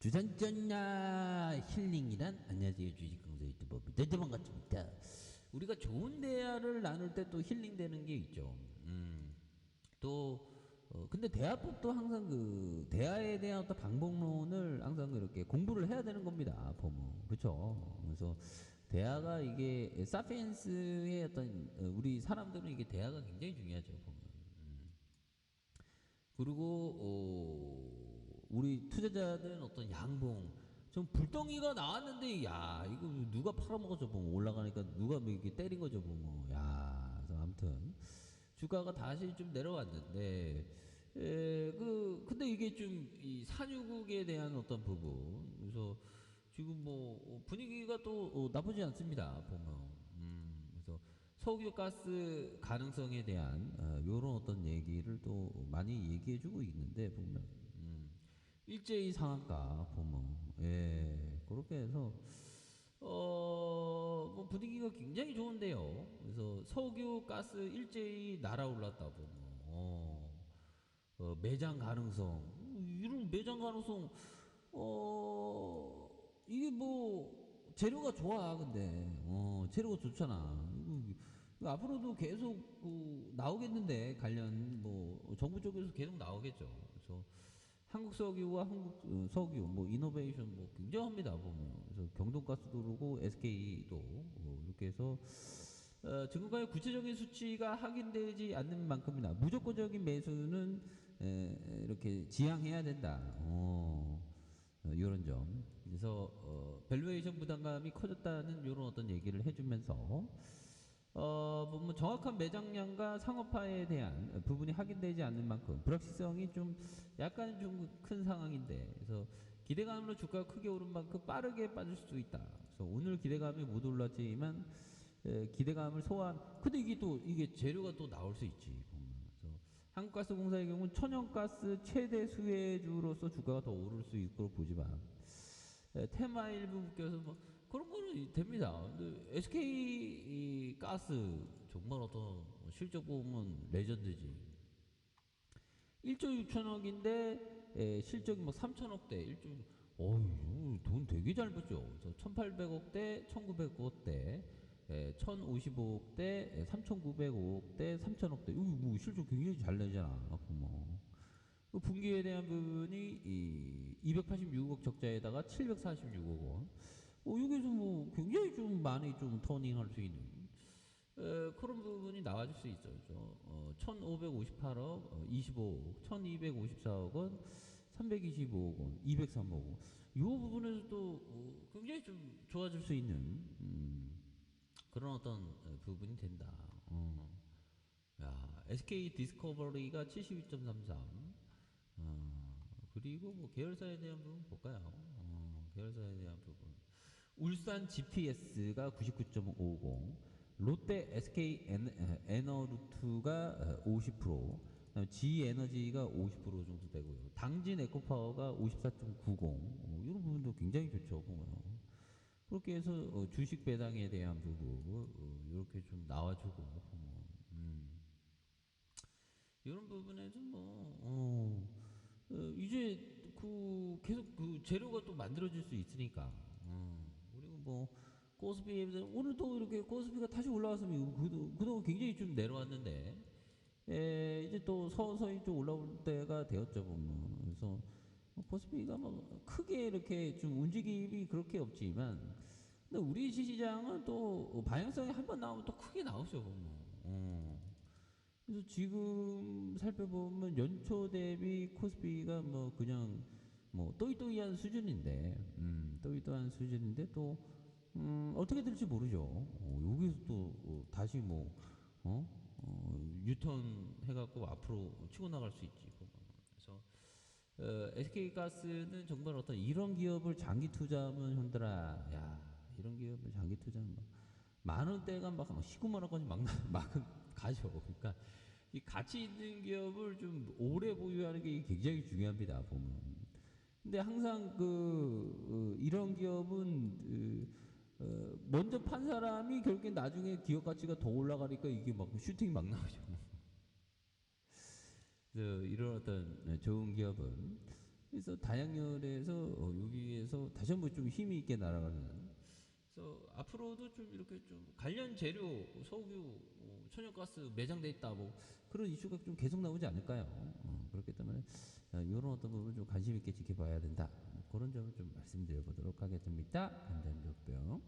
주산전야 힐링이란 안녕하세요 주식강사 유튜버입니다. 반갑습니다. 우리가 좋은 대화를 나눌 때 또 힐링되는 게 있죠. 또 근데 대화법도 항상 그 대화에 대한 어떤 방법론을 항상 이렇게 공부를 해야 되는 겁니다. 보면 그렇죠. 그래서 대화가 이게 사피엔스의 어떤 우리 사람들은 이게 대화가 굉장히 중요하죠. 보면. 그리고 우리 투자자들은 어떤 양봉 좀 불덩이가 나왔는데 야 이거 누가 팔아먹어줘 보면 올라가니까 누가 뭐 이렇게 때린 거죠 보면 야 그래서 아무튼 주가가 다시 좀 내려왔는데 근데 이게 좀 이 산유국에 대한 어떤 부분 그래서 지금 뭐 분위기가 또 나쁘지 않습니다 보면 그래서 석유 가스 가능성에 대한 요런 어떤 얘기를 또 많이 얘기해주고 있는데 보면 일제히 상한가 보면 예 그렇게 해서 뭐 분위기가 굉장히 좋은데요. 그래서 석유 가스 일제히 날아올랐다 보면 매장 가능성 이런 매장 가능성 이게 뭐 재료가 좋아 근데 재료가 좋잖아 이거 앞으로도 계속 나오겠는데 관련 뭐 정부 쪽에서 계속 나오겠죠. 그래서 한국 석유와 한국 석유 뭐 이노베이션 뭐 굉장합니다 보면 그래서 경동가스도 그러고 SK도 이렇게 해서 증권가의 구체적인 수치가 확인되지 않는 만큼이나 무조건적인 매수는 이렇게 지향해야 된다. 이런 점. 그래서 밸류에이션 부담감이 커졌다는 이런 어떤 얘기를 해주면서 뭐 정확한 매장량과 상업화에 대한 부분이 확인되지 않는 만큼 불확실성이 좀 약간 좀 큰 상황인데 그래서 기대감으로 주가가 크게 오른 만큼 빠르게 빠질 수도 있다. 그래서 오늘 기대감이 못 올랐지만 기대감을 소환. 근데 이게 재료가 또 나올 수 있지. 그래서 한국가스공사의 경우는 천연가스 최대 수혜주로서 주가가 더 오를 수 있을 거로 보지만 테마 일부 묶여서 뭐 그런 거는 됩니다. 근데 SK 가스 정말 어떤 실적 보면 레전드지. 1조 6천억인데 실적이 뭐 3천억대 1조 어휴 돈 되게 잘 벌죠. 1800억대 1900억대 1055억대 3905억대 3000억대 이거 뭐 실적 굉장히 잘 내잖아. 뭐. 분기에 대한 부분이 286억 적자에다가 746억 원. 여기서 뭐 굉장히 좀 많이 좀 터닝할 수 있는 그런 부분이 나와줄 수 있죠. 1558억 25억 1254억 원 325억 원 203억 원. 이 부분에서 또 굉장히 좀 좋아질 수 있는 그런 어떤 부분이 된다. 야, SK 디스커버리가 72.33. 그리고 뭐 계열사에 대한 부분 볼까요? 계열사에 대한 부분. 울산 GPS가 99.50, 롯데 SK 에너루트가 50%, 그다음에 G에너지가 50% 정도 되고요. 당진 에코파워가 54.90. 이런 부분도 굉장히 좋죠, 보면. 그렇게 해서 주식 배당에 대한 부분 이렇게 좀 나와주고 보면. 이런 부분에서 이제 계속 재료가 또 만들어질 수 있으니까 그리고 뭐 코스피 오늘도 이렇게 코스피가 다시 올라왔으면 그동안 굉장히 좀 내려왔는데 이제 또 서서히 좀 올라올 때가 되었죠 보면. 그래서 코스피가 뭐 크게 이렇게 좀 움직임이 그렇게 없지만 근데 우리 시장은 또 방향성이 한번 나오면 또 크게 나오죠 보면. 그래서 지금 살펴보면 연초 대비 코스피가 뭐 그냥 뭐 또이또이한 수준인데 또이또이한 수준인데 또 어떻게 될지 모르죠. 여기서 또 다시 뭐 유턴 해갖고 앞으로 치고 나갈 수 있지. 그래서 SK가스는 정말 어떤 이런 기업을 장기 투자하면 현들아 야 이런 기업을 장기 투자하면 만 원대가 막 19만 원까지 막 가죠. 그러니까 이 가치 있는 기업을 좀 오래 보유하는 게 굉장히 중요합니다. 보면. 근데 항상 이런 기업은 먼저 판 사람이 결국에 나중에 기업 가치가 더 올라가니까 이게 막 슈팅이 막 나오죠. 그래서 이런 어떤 좋은 기업은 그래서 다양열에서 여기에서 다시 한번 좀 힘이 있게 날아가는. 그래서 앞으로도 좀 이렇게 좀 관련 재료, 석유, 천연가스 매장돼 있다 뭐 그런 이슈가 좀 계속 나오지 않을까요? 그렇기 때문에 이런 어떤 부분을 좀 관심 있게 지켜봐야 된다. 그런 점을 좀 말씀드려보도록 하겠습니다. 간단조병.